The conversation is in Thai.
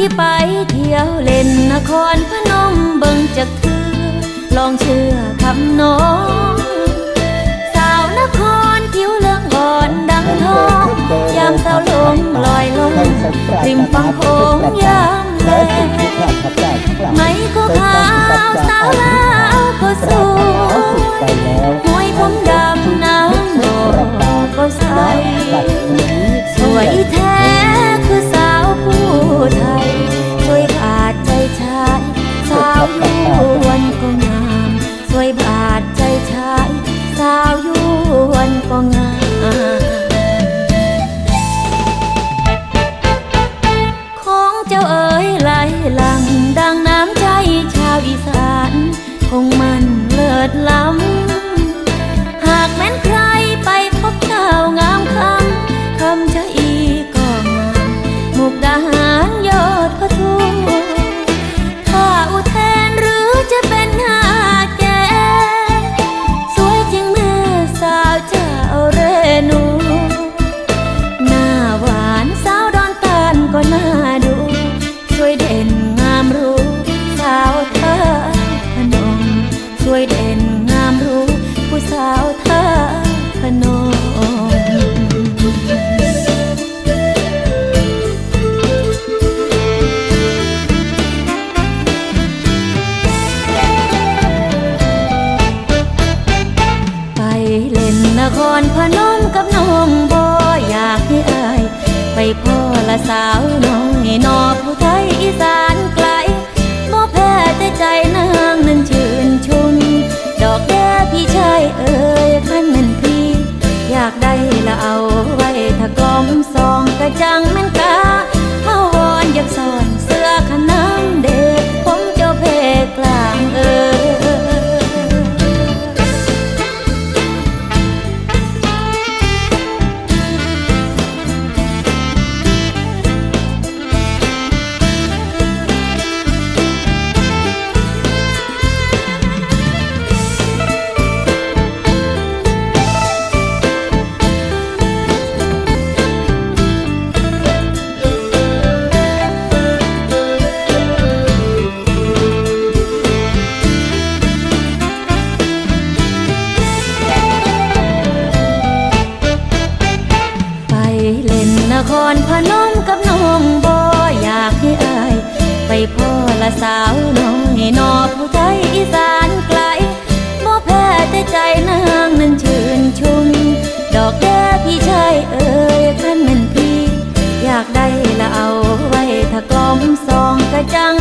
ที่ไปเที่ยวเล่นนครพนมเบิ่งจักเทื่อลองเชื่อคำน้องสาวนครผิวเหลืองอ่อนดังทองยามสาวลมลอยลงริมฝั่งโขงยามแลไม่ก็ขาวสาวลาวก็สวยมวยผมดำน้ำโดก็ใสสวยแท้คือสาวผู้ไทยสวยบาดใจชายสาวยวนก็งามสวยบาดใจชายสาวยวนก็งามของเจ้าเอ๋ยไหลหลังดังน้ำใจชาวอีสานคงมันเลิศล้ำหากแม้นใครไปพบเจ้างามคำคำชะอีก็งามมุกดาหารยอดกระทู้ถ้าอุเทนหรือจะเป็นหาแก่สวยจริงแม่สาวเจ้าเรนูหน้าหวานสาวดอนตาลก็น่าดูสวยเด่นงามรู้สาวเธอพนมสวยเด่นงามรู้ผู้สาวเธอพนมไปเล่นนครพนมกับน้องบ่อยากให้อายไปพ่อละสาวน้อยนอผู้ไทยอีสานไกลบ่แพ้แต่ใจนางนั้นชื่นชุนดอกแก้พี่ชายเอ่ยคันนั้นพี่อยากได้ละเอาไว้ถ้ากลอมซองกระจังแม่นกาเฮาวอนอยากสอนเสื้อขน้ำเด็กผมเจ้าเพกลางเอ่ยนครพนมกับน้องบ่อยากให้อายไปพ่อละสาวน้อยนอผู้ไทยอีสานไกลบ่แพ้แต่ใจนางนั้นชื่นชุนดอกแก้พี่ชายเอ่ยคันนั้นพี่อยากได้ละเอาไว้ถ้ากลอมซองกระจัง